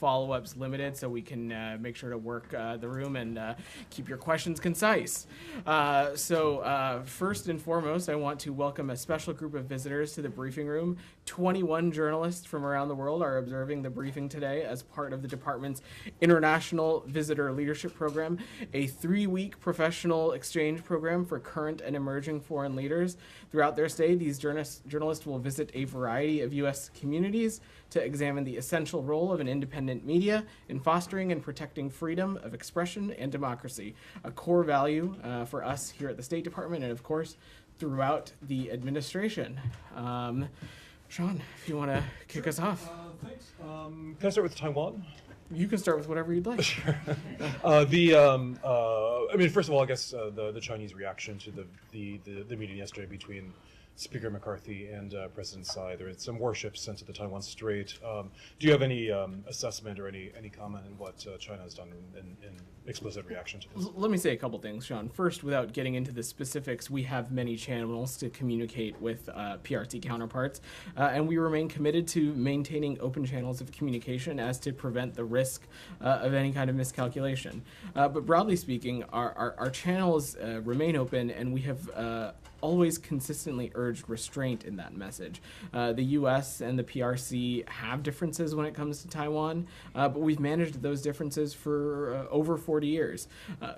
follow-ups limited, so we can make sure to work the room and keep your questions concise. First and foremost, I want to welcome a special group of visitors to the briefing room. 21 journalists from around the world are observing the briefing today as part of the department's International Visitor Leadership Program, a 3-week professional exchange program for current and emerging foreign leaders. Throughout their stay, these journalists will visit a variety of U.S. communities to examine the essential role of an independent media in fostering and protecting freedom of expression and democracy, a core value for us here at the State Department and, of course, throughout the administration. Sean, if you want to kick us off. Thanks. Can I start with Taiwan? You can start with whatever you'd like. Sure. First of all, I guess the Chinese reaction to the meeting yesterday between Speaker McCarthy and President Tsai. There was some warships sent to the Taiwan Strait. Do you have any assessment or any comment on what China has done in explicit reaction to this? Let me say a couple things, Sean. First, without getting into the specifics, we have many channels to communicate with PRC counterparts, and we remain committed to maintaining open channels of communication as to prevent the risk of any kind of miscalculation. But broadly speaking, our channels remain open, and we have always consistently urged restraint in that message. The U.S. and the PRC have differences when it comes to Taiwan, but we've managed those differences for over 40 years.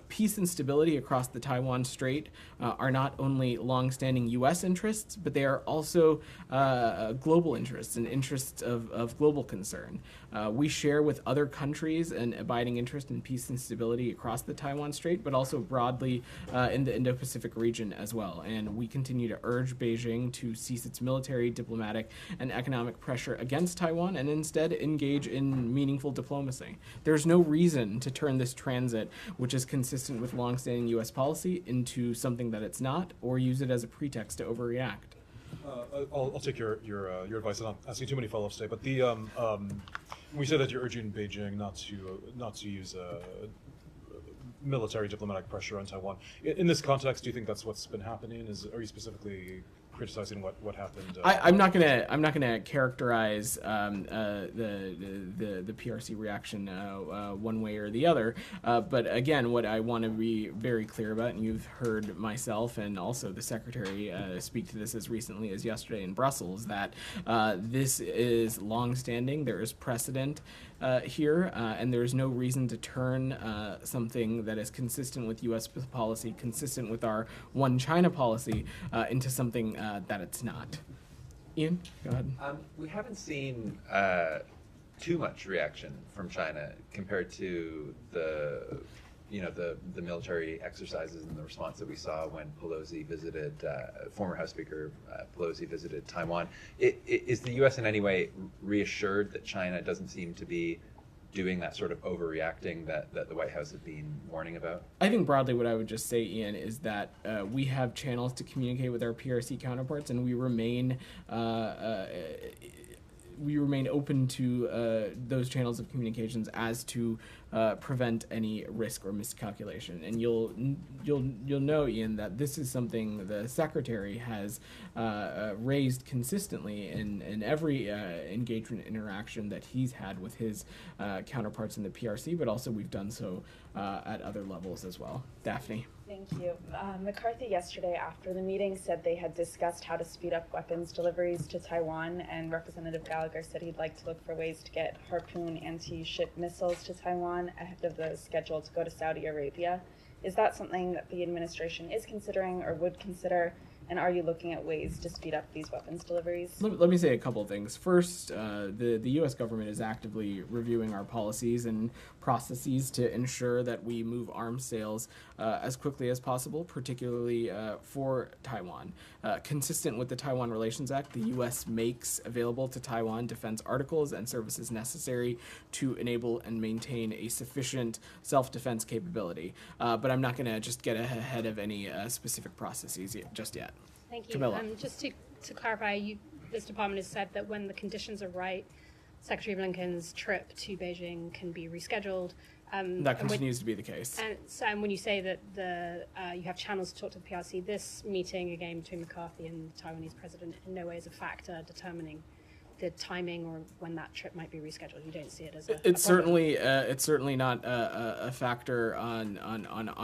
Peace and stability across the Taiwan Strait are not only long-standing U.S. interests, but they are also global interests and interests of global concern. We share with other countries an abiding interest in peace and stability across the Taiwan Strait, but also broadly in the Indo-Pacific region as well. And we continue to urge Beijing to cease its military, diplomatic, and economic pressure against Taiwan and instead engage in meaningful diplomacy. There's no reason to turn this transit, which is consistent with longstanding U.S. policy, into something that it's not, or use it as a pretext to overreact. I'll take your advice. I'm not asking too many follow-ups today, but we said that you're urging Beijing not to use military diplomatic pressure on Taiwan. In this context, do you think that's what's been happening? Are you specifically criticizing what happened? I'm not gonna characterize the PRC reaction one way or the other. But again, what I want to be very clear about, and you've heard myself and also the Secretary speak to this as recently as yesterday in Brussels, that this is longstanding. There is precedent here, and there is no reason to turn something that is consistent with U.S. policy, consistent with our One China policy, into something that it's not. Ian, go ahead. We haven't seen too much reaction from China compared to the military exercises and the response that we saw when Pelosi visited, former House Speaker Pelosi visited Taiwan. Is the U.S. in any way reassured that China doesn't seem to be doing that sort of overreacting that the White House has been warning about? I think broadly what I would just say, Ian, is that we have channels to communicate with our PRC counterparts, and we remain open to those channels of communications as to prevent any risk or miscalculation. And you'll know, Ian, that this is something the Secretary has raised consistently in every engagement interaction that he's had with his counterparts in the PRC, but also we've done so at other levels as well. Daphne. Thank you. McCarthy yesterday after the meeting said they had discussed how to speed up weapons deliveries to Taiwan, and Representative Gallagher said he'd like to look for ways to get Harpoon anti-ship missiles to Taiwan ahead of the schedule to go to Saudi Arabia. Is that something that the administration is considering or would consider? And are you looking at ways to speed up these weapons deliveries? Let me say a couple of things. First, the U.S. government is actively reviewing our policies and processes to ensure that we move arms sales as quickly as possible, particularly for Taiwan. Consistent with the Taiwan Relations Act, the U.S. makes available to Taiwan defense articles and services necessary to enable and maintain a sufficient self-defense capability. But I'm not going to just get ahead of any specific processes just yet. Thank you. Camilla. Just to clarify, this department has said that when the conditions are right, Secretary Blinken's trip to Beijing can be rescheduled. That continues to be the case. And when you say that you have channels to talk to the PRC, this meeting again between McCarthy and the Taiwanese president in no way is a factor determining the timing or when that trip might be rescheduled? You don't see it as a It's problem? it's certainly not a factor on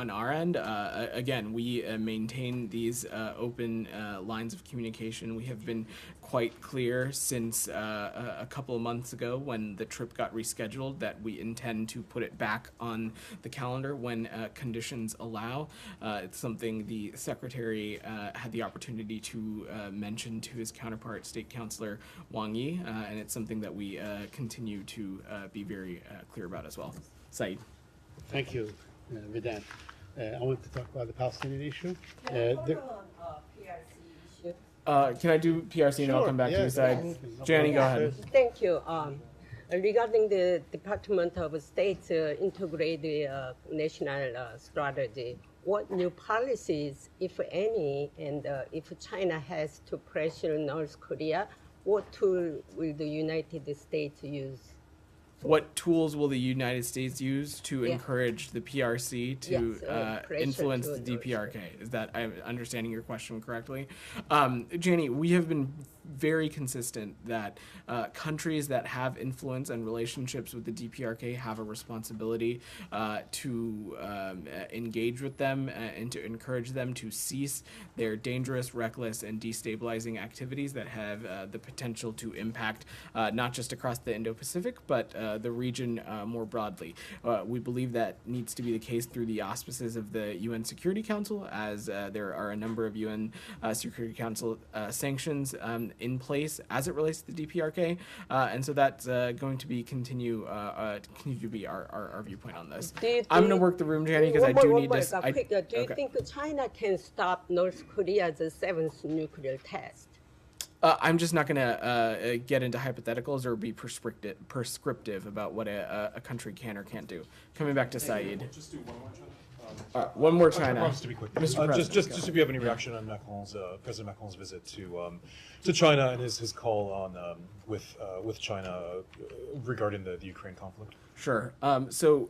our end. Again, we maintain these open lines of communication. We have been quite clear since a couple of months ago when the trip got rescheduled that we intend to put it back on the calendar when conditions allow. It's something the secretary had the opportunity to mention to his counterpart, State Councilor Wang Yi, and it's something that we continue to be very clear about as well. Saeed. Thank you, Vedant. I want to talk about the Palestinian issue. Can I do PRC and I'll come back to you, Saeed? absolutely. Jani, go ahead. Thank you. Regarding the Department of State integrated national strategy, what new policies, if any, and if China has to pressure North Korea, what tool will the United States use? What tools will the United States use to Yeah. encourage the PRC to Yes, pressure influence to the North DPRK? Is that I'm understanding your question correctly? Jani, we have been very consistent that countries that have influence and relationships with the DPRK have a responsibility to engage with them and to encourage them to cease their dangerous, reckless, and destabilizing activities that have the potential to impact not just across the Indo-Pacific, but the region more broadly. We believe that needs to be the case through the auspices of the UN Security Council, as there are a number of UN Security Council sanctions in place as it relates to the DPRK, and so that's going to be continue to be our viewpoint on this. I'm going to work the room, Jani, because I do need this. Do you think China can stop North Korea's seventh nuclear test? I'm just not going to get into hypotheticals or be prescriptive about what a country can or can't do. Coming back to Saeed. Just do one more, China. One more I China. promise to be quick. Mr. President, Just go if you have any reaction on President Macron's visit to China and his call on with China regarding the Ukraine conflict. Sure. So,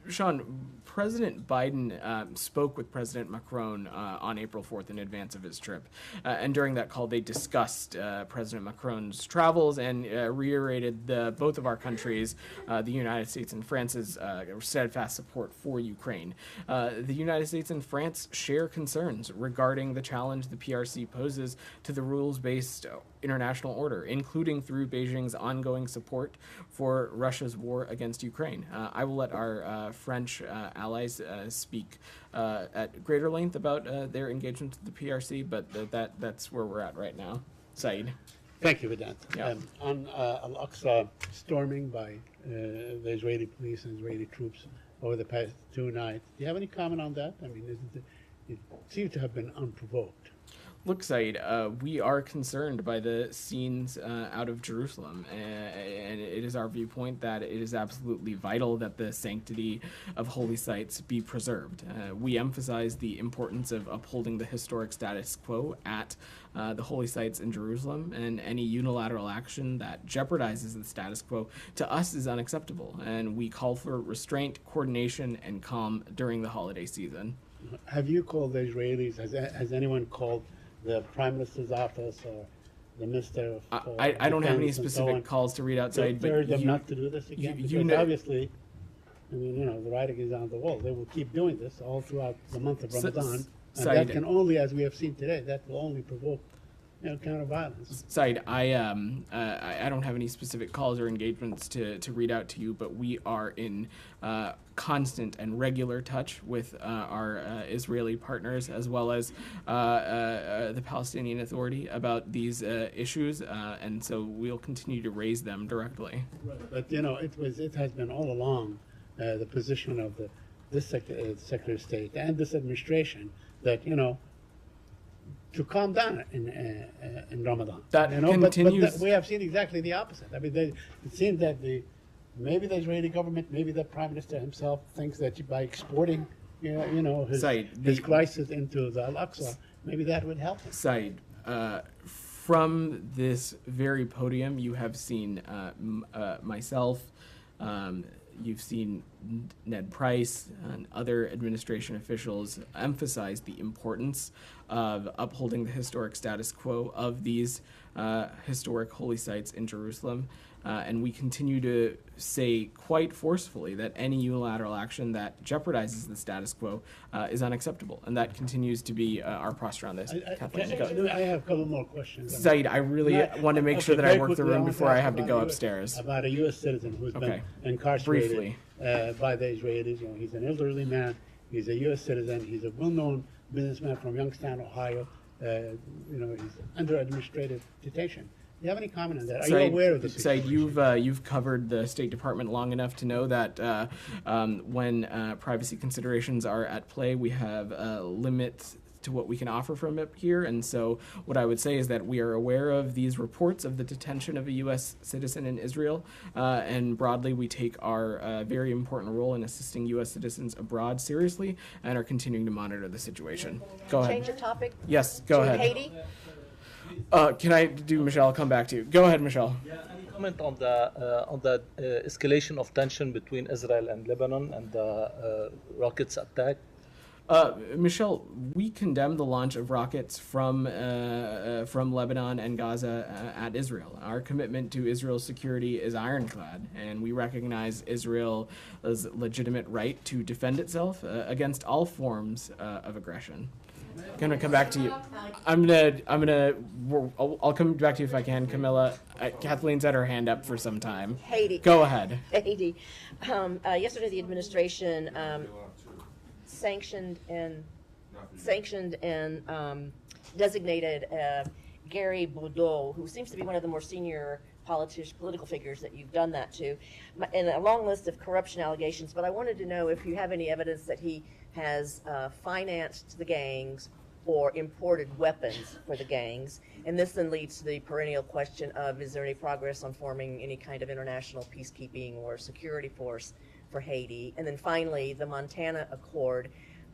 Sean, President Biden spoke with President Macron on April 4th in advance of his trip. And during that call, they discussed President Macron's travels and reiterated both of our countries, the United States and France's steadfast support for Ukraine. The United States and France share concerns regarding the challenge the PRC poses to the rules-based international order, including through Beijing's ongoing support for Russia's war against Ukraine. I will let our French allies speak at greater length about their engagement with the PRC, but that's where we're at right now. Saeed. Thank you, Vedant. Yeah. On Al-Aqsa storming by the Israeli police and Israeli troops over the past 2 nights, do you have any comment on that? I mean, it seems to have been unprovoked. Look, Saeed, we are concerned by the scenes out of Jerusalem, and it is our viewpoint that it is absolutely vital that the sanctity of holy sites be preserved. We emphasize the importance of upholding the historic status quo at the holy sites in Jerusalem, and any unilateral action that jeopardizes the status quo to us is unacceptable, and we call for restraint, coordination, and calm during the holiday season. Have you called the Israelis? Has anyone called the Prime Minister's office or the Minister of I don't have any Defense and so specific on calls to read outside, to urge but them not to do this again? you Because know- obviously, I mean, the writing is on the wall. They will keep doing this all throughout the month of Ramadan. And Saeed. that can only, as we have seen today, that will only provoke counter violence. Saeed, I don't have any specific calls or engagements to read out to you, but we are in constant and regular touch with our Israeli partners as well as the Palestinian Authority about these issues, and so we'll continue to raise them directly. But it has been all along the position of this Secretary of State and this administration that to calm down in Ramadan. That but continues- we have seen exactly the opposite. I mean, it seems that maybe the Israeli government, maybe the Prime Minister himself thinks that by exporting, Saeed, his crisis into the Al-Aqsa, maybe that would help him. Saeed, from this very podium, you have seen myself, you've seen Ned Price and other administration officials emphasize the importance of upholding the historic status quo of these historic holy sites in Jerusalem. And we continue to say quite forcefully that any unilateral action that jeopardizes the status quo is unacceptable. And that continues to be our posture on this. Kathleen, go. I have a couple more questions. Saeed, I really want to make sure that I work the room before I have to go upstairs. About a U.S. citizen who's Okay. been incarcerated Briefly. By the Israelis. You know, he's an elderly man. He's a U.S. citizen. He's a well-known businessman from Youngstown, Ohio. You know, he's under administrative detention. Do you have any comment on that? Are you aware of this? Said you've covered the State Department long enough to know that when privacy considerations are at play, we have limits to what we can offer from it here. And so what I would say is that we are aware of these reports of the detention of a U.S. citizen in Israel, and broadly we take our very important role in assisting U.S. citizens abroad seriously and are continuing to monitor the situation. Go ahead. Change of topic. Yes, go to ahead. Haiti. Can I do Michelle? I'll come back to you. Go ahead, Michelle. Any comment on the escalation of tension between Israel and Lebanon and the rockets attack? Michelle, we condemn the launch of rockets from Lebanon and Gaza at Israel. Our commitment to Israel's security is ironclad, and we recognize Israel's legitimate right to defend itself against all forms of aggression. Gonna come back to you. I'll come back to you if I can, Camilla. Kathleen's had her hand up for some time. Haiti. Go ahead. Haiti. Yesterday, the administration sanctioned and designated Gary Boudreaux, who seems to be one of the more senior political figures that you've done that to, and a long list of corruption allegations. But I wanted to know if you have any evidence that he has financed the gangs or imported weapons for the gangs. And this then leads to the perennial question of, is there any progress on forming any kind of international peacekeeping or security force for Haiti? And then finally, the Montana Accord.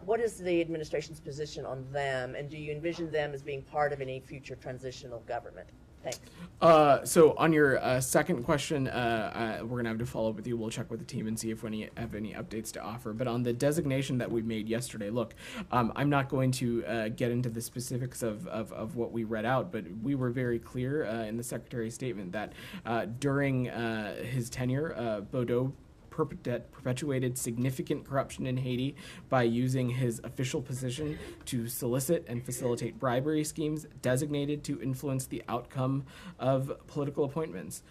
What is the administration's position on them, and do you envision them as being part of any future transitional government? Thanks. So on your second question, we're going to have to follow up with you. We'll check with the team and see if we have any updates to offer. But on the designation that we made yesterday, look, I'm not going to get into the specifics of what we read out, but we were very clear in the Secretary's statement that during his tenure, Boudreaux perpetuated significant corruption in Haiti by using his official position to solicit and facilitate bribery schemes designated to influence the outcome of political appointments.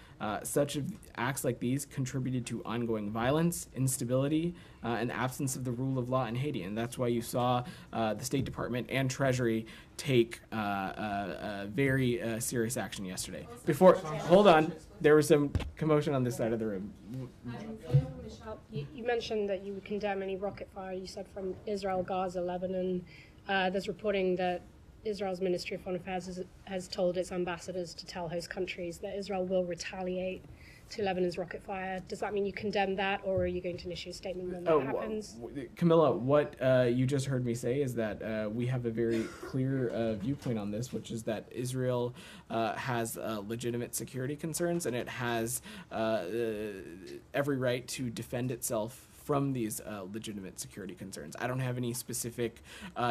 Such acts like these contributed to ongoing violence, instability, and absence of the rule of law in Haiti. And that's why you saw the State Department and Treasury take very serious action yesterday. Hold on, there was some commotion on this side of the room. Michelle, you mentioned that you would condemn any rocket fire, you said, from Israel, Gaza, Lebanon. There's reporting that Israel's Ministry of Foreign Affairs has told its ambassadors to tell host countries that Israel will retaliate to Lebanon's rocket fire. Does that mean you condemn that, or are you going to issue a statement when that happens? Camilla, what you just heard me say is that we have a very clear viewpoint on this, which is that Israel has legitimate security concerns, and it has every right to defend itself from these legitimate security concerns. I don't have any specific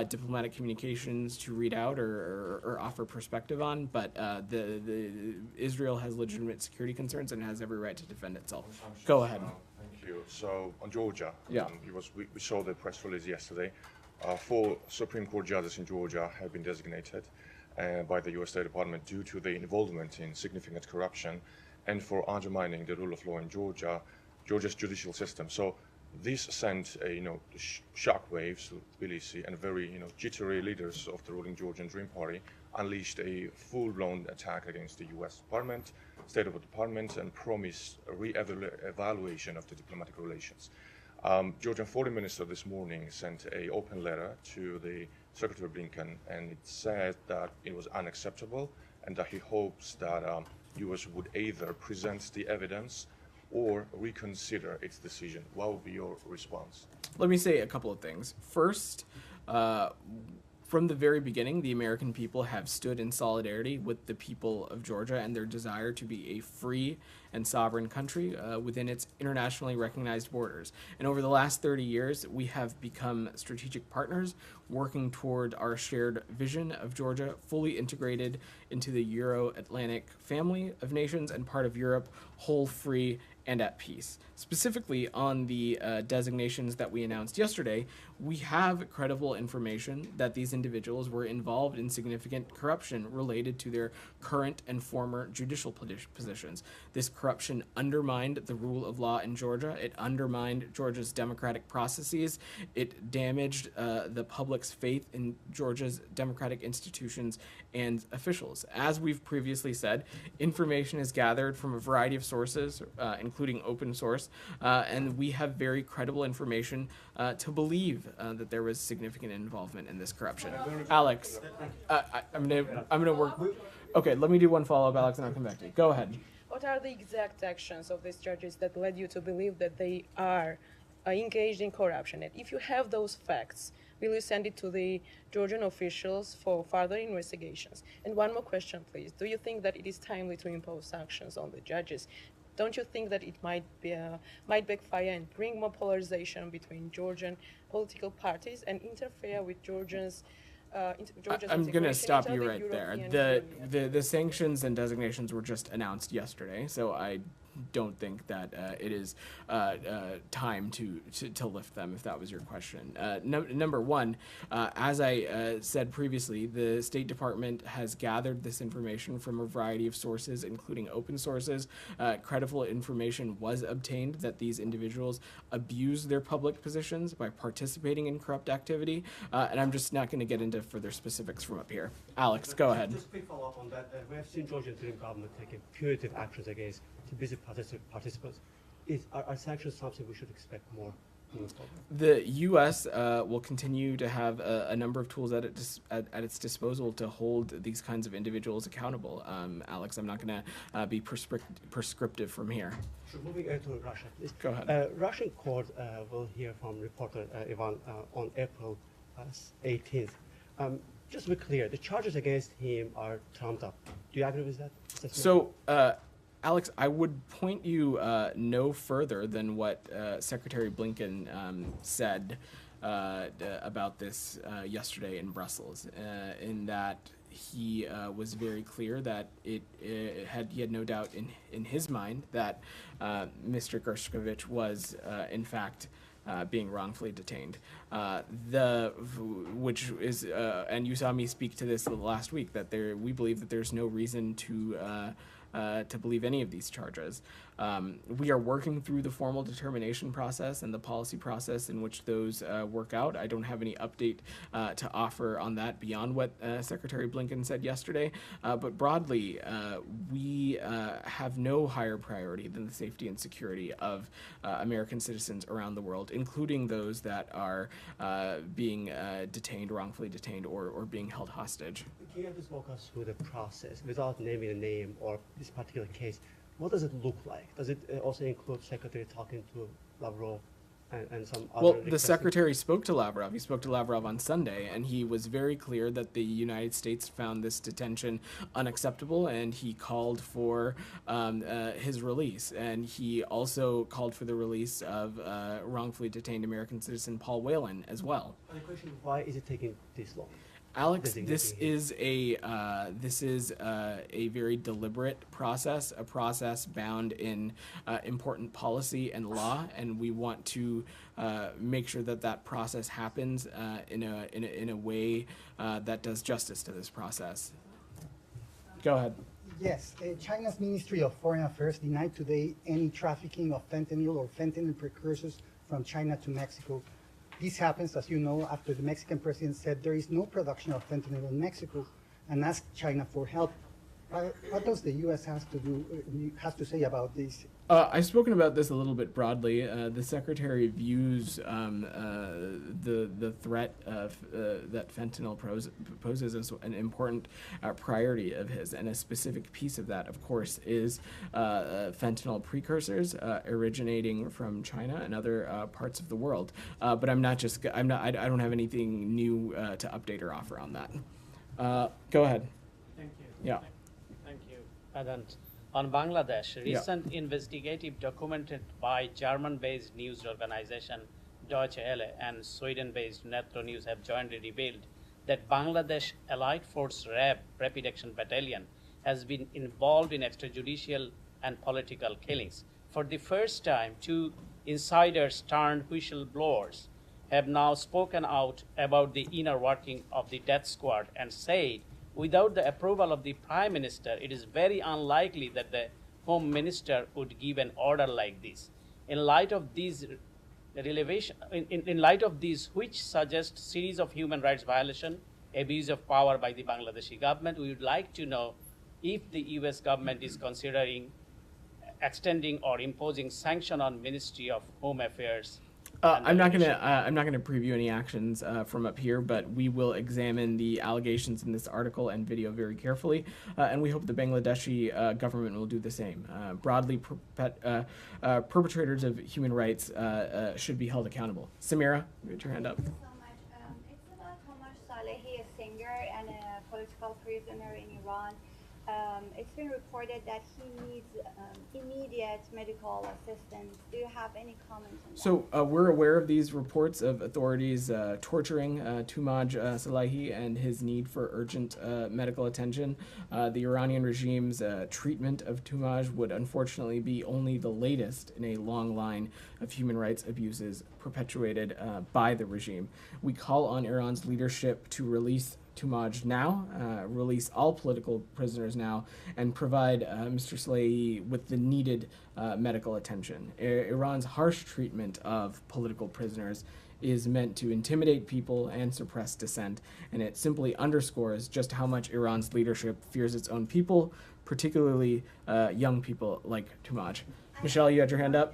diplomatic communications to read out or offer perspective on, but the Israel has legitimate security concerns and has every right to defend itself. Go ahead. Thank you. So on Georgia, Yeah. We saw the press release yesterday. 4 Supreme Court judges in Georgia have been designated by the U.S. State Department due to their involvement in significant corruption and for undermining the rule of law in Georgia's judicial system. So this sent shockwaves to Tbilisi, and very jittery leaders of the ruling Georgian Dream Party unleashed a full-blown attack against the U.S. Department, State Department, and promised a re-evaluation of the diplomatic relations. Georgian Foreign Minister this morning sent an open letter to the Secretary Blinken, and it said that it was unacceptable and that he hopes that U.S. would either present the evidence or reconsider its decision. What would be your response? Let me say a couple of things. First, from the very beginning, the American people have stood in solidarity with the people of Georgia and their desire to be a free and sovereign country within its internationally recognized borders. And over the last 30 years, we have become strategic partners working toward our shared vision of Georgia fully integrated into the Euro-Atlantic family of nations and part of Europe, whole, free, and at peace. Specifically on the designations that we announced yesterday, we have credible information that these individuals were involved in significant corruption related to their current and former judicial positions. This corruption undermined the rule of law in Georgia. It undermined Georgia's democratic processes. It damaged the public's faith in Georgia's democratic institutions and officials. As we've previously said, information is gathered from a variety of sources, including open source, and we have very credible information to believe that there was significant involvement in this corruption. Alex, I'm gonna work. Okay, let me do one follow-up, Alex, and I'll come back to you. Go ahead. What are the exact actions of these judges that led you to believe that they are engaged in corruption? And if you have those facts, will you send it to the Georgian officials for further investigations? And one more question, please. Do you think that it is timely to impose sanctions on the judges? Don't you think that it might backfire and bring more polarization between Georgian political parties and interfere with Georgia's I'm going to stop you into the right there. European The sanctions and designations were just announced yesterday, so I don't think that it is time to lift them, if that was your question. Number one, as I said previously, the State Department has gathered this information from a variety of sources, including open sources. Credible information was obtained that these individuals abused their public positions by participating in corrupt activity, and I'm just not going to get into further specifics from up here. Alex, go ahead. Just a quick follow-up on that. We have seen Georgian interim government taking punitive actions against visit participants. Are sanctions something we should expect more moving forward? The U.S. Will continue to have a number of tools at its disposal to hold these kinds of individuals accountable. Alex, I'm not going to be prescriptive from here. Sure. Moving to Russia, please. Go ahead. Russian court will hear from reporter Ivan on April 18th. Just to be clear, the charges against him are trumped up. Do you agree with that? So, Alex, I would point you no further than what Secretary Blinken said about this yesterday in Brussels, in that he was very clear that he had no doubt in his mind that Mr. Gershkovich was in fact being wrongfully detained. Which is, and you saw me speak to this last week, that we believe that there's no reason to believe any of these charges. We are working through the formal determination process and the policy process in which those work out. I don't have any update to offer on that beyond what Secretary Blinken said yesterday. But broadly, we have no higher priority than the safety and security of American citizens around the world, including those that are being wrongfully detained, or being held hostage. Can you just walk us through the process without naming a name or this particular case? What does it look like? Does it also include Secretary talking to Lavrov and some other? Well, the Secretary spoke to Lavrov. He spoke to Lavrov on Sunday, and he was very clear that the United States found this detention unacceptable, and he called for his release. And he also called for the release of wrongfully detained American citizen Paul Whelan as well. And the question: why is it taking this long? Alex, this is a very deliberate process, a process bound in important policy and law, and we want to make sure that process happens in a way that does justice to this process. Go ahead. Yes, China's Ministry of Foreign Affairs denied today any trafficking of fentanyl or fentanyl precursors from China to Mexico. This happens, as you know, after the Mexican president said there is no production of fentanyl in Mexico and asked China for help. What does the U.S. has to say about this? I've spoken about this a little bit broadly. The Secretary views the threat that fentanyl poses as an important priority of his, and a specific piece of that, of course, is fentanyl precursors originating from China and other parts of the world. But I don't have anything new to update or offer on that. Go ahead. Thank you. Yeah. Thank you. And On Bangladesh, recent investigative documented by German-based news organization Deutsche Welle and Sweden-based Netro News have jointly revealed that Bangladesh Allied Force RAB, Rapid Action Battalion, has been involved in extrajudicial and political killings. For the first time, two insiders turned whistleblowers have now spoken out about the inner working of the death squad and said, without the approval of the Prime Minister, it is very unlikely that the Home Minister would give an order like this. In light of these in light of these, which suggest series of human rights violation, abuse of power by the Bangladeshi government, we would like to know if the U.S. government is considering extending or imposing sanction on Ministry of Home Affairs. I'm not gonna preview any actions from up here, but we will examine the allegations in this article and video very carefully, and we hope the Bangladeshi government will do the same. Broadly, perpetrators of human rights should be held accountable. Samira, put your hand up. Thank you so much. It's about Tomasz Salehi, a singer and a political prisoner in Iran. It's been reported that he needs immediate medical assistance. Do you have any comment on that? So we're aware of these reports of authorities torturing Tomasz Salehi and his need for urgent medical attention. The Iranian regime's treatment of Tomasz would unfortunately be only the latest in a long line of human rights abuses perpetuated by the regime. We call on Iran's leadership to release Tomasz now, release all political prisoners now, and provide Mr. Salehi with the needed medical attention. Iran's harsh treatment of political prisoners is meant to intimidate people and suppress dissent, and it simply underscores just how much Iran's leadership fears its own people, particularly young people like Tomasz. Michelle, you had your hand up?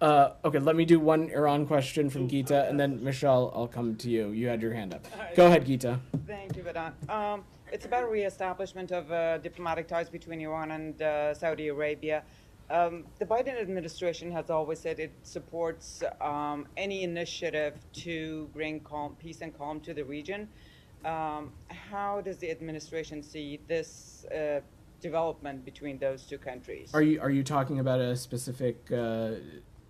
Okay, let me do one Iran question from Geeta, and then Michelle, I'll come to you. You had your hand up. Go ahead, Geeta. Thank you, Vedant. It's about reestablishment of diplomatic ties between Iran and Saudi Arabia. The Biden administration has always said it supports any initiative to bring peace and calm to the region. How does the administration see this development between those two countries? Are you talking about a specific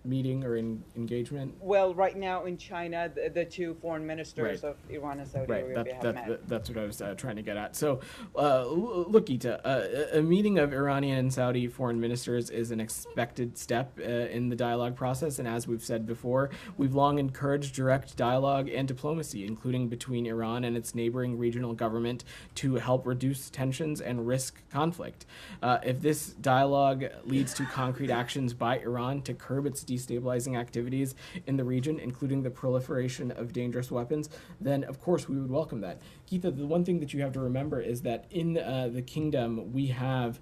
meeting or engagement? Well, right now in China, the two foreign ministers of Iran and Saudi Arabia have met. That's what I was trying to get at. So, look, Geeta, a meeting of Iranian and Saudi foreign ministers is an expected step in the dialogue process, and as we've said before, we've long encouraged direct dialogue and diplomacy, including between Iran and its neighboring regional government, to help reduce tensions and risk conflict. If this dialogue leads to concrete actions by Iran to curb its destabilizing activities in the region, including the proliferation of dangerous weapons, then of course we would welcome that. Geeta, the one thing that you have to remember is that in the kingdom we have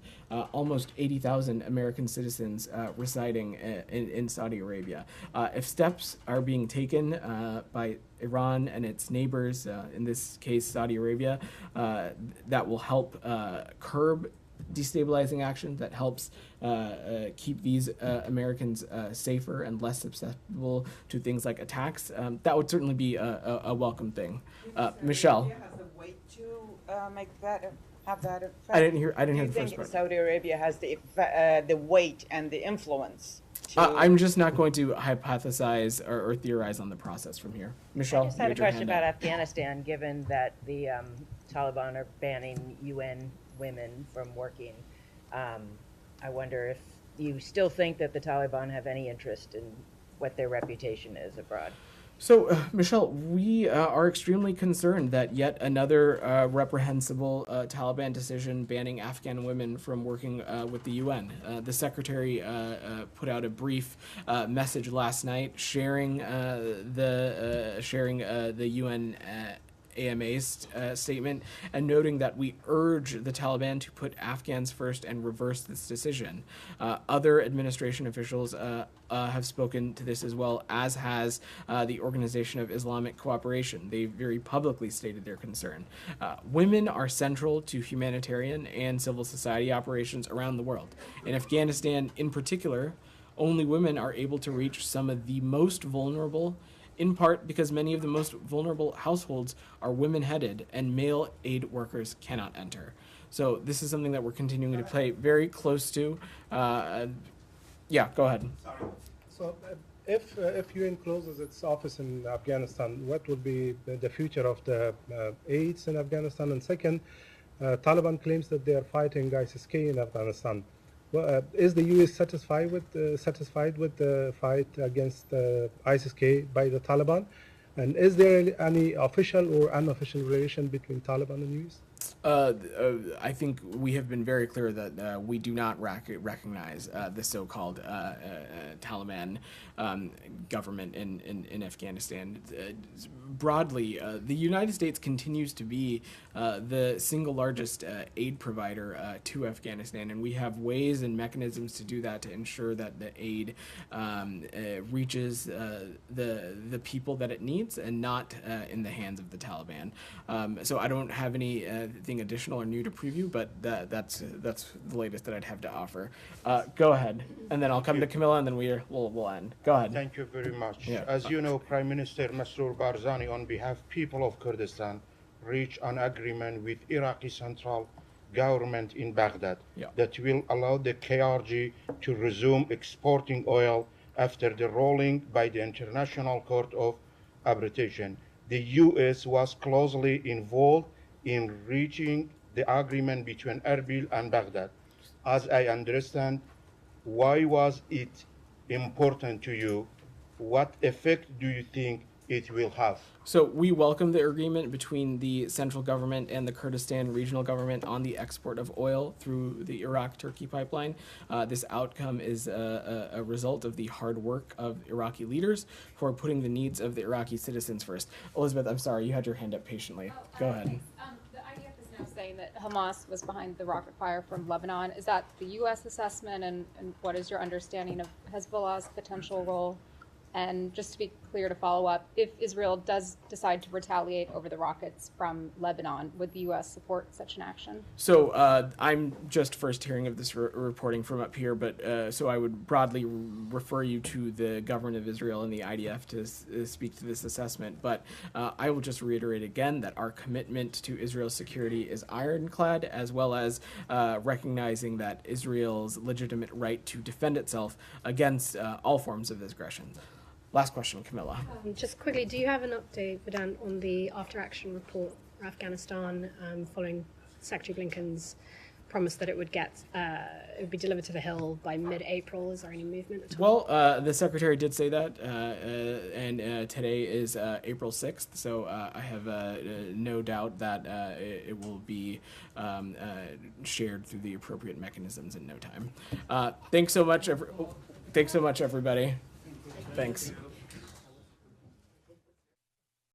almost 80,000 American citizens residing in Saudi Arabia. If steps are being taken by Iran and its neighbors, in this case Saudi Arabia, that will help curb destabilizing action, that helps keep these Americans safer and less susceptible to things like attacks, that would certainly be a welcome thing. Michelle. Has the weight to make that have that effect? I didn't hear the first part. Do you think Saudi Arabia has the weight and the influence? I'm just not going to hypothesize or theorize on the process from here. Michelle, I just had a question about Afghanistan, given that the Taliban are banning UN women from working. I wonder if you still think that the Taliban have any interest in what their reputation is abroad. So, Michelle, we are extremely concerned that yet another reprehensible Taliban decision banning Afghan women from working with the UN. The Secretary put out a brief message last night sharing the UN AMA's statement and noting that we urge the Taliban to put Afghans first and reverse this decision. Other administration officials have spoken to this as well, as has the Organization of Islamic Cooperation. They very publicly stated their concern. Women are central to humanitarian and civil society operations around the world. In Afghanistan in particular, only women are able to reach some of the most vulnerable, in part because many of the most vulnerable households are women-headed and male aid workers cannot enter. So this is something that we're continuing to play very close to. Yeah, go ahead. So, if UN closes its office in Afghanistan, what will be the future of the aids in Afghanistan? And second, Taliban claims that they are fighting ISIS-K in Afghanistan. Well, is the U.S. satisfied with the fight against ISIS-K by the Taliban? And is there any official or unofficial relation between Taliban and U.S.? I think we have been very clear that we do not recognize the so-called Taliban government in Afghanistan. Broadly, the United States continues to be the single largest aid provider to Afghanistan, and we have ways and mechanisms to do that to ensure that the aid reaches the people that it needs and not in the hands of the Taliban. So I don't have anything additional or new to preview, but that's the latest that I'd have to offer. Go ahead, and then I'll come to Camilla, and then we'll end. Go ahead. Thank you very much. Yeah. As you know, Prime Minister Masroor Barzani, on behalf of people of Kurdistan, reached an agreement with Iraqi Central Government in Baghdad that will allow the KRG to resume exporting oil after the ruling by the International Court of Arbitration. The U.S. was closely involved in reaching the agreement between Erbil and Baghdad. As I understand, why was it important to you? What effect do you think it will have? So we welcome the agreement between the central government and the Kurdistan regional government on the export of oil through the Iraq-Turkey pipeline. This outcome is a result of the hard work of Iraqi leaders who are putting the needs of the Iraqi citizens first. Elizabeth, I'm sorry, you had your hand up patiently. Go ahead. The IDF is now saying that Hamas was behind the rocket fire from Lebanon. Is that the U.S. assessment, and what is your understanding of Hezbollah's potential role? And just to be clear, to follow up, if Israel does decide to retaliate over the rockets from Lebanon, would the U.S. support such an action? So I'm just first hearing of this reporting from up here, but so I would broadly refer you to the government of Israel and the IDF to speak to this assessment. But I will just reiterate again that our commitment to Israel's security is ironclad, as well as recognizing that Israel's legitimate right to defend itself against all forms of aggression. Last question, Camilla. Just quickly, do you have an update, Vedant, on the after-action report for Afghanistan following Secretary Blinken's promise that it would be delivered to the Hill by mid-April? Is there any movement at all? Well, the Secretary did say that, and today is April 6th, so I have no doubt that it will be shared through the appropriate mechanisms in no time. Thanks so much, everybody. Thanks.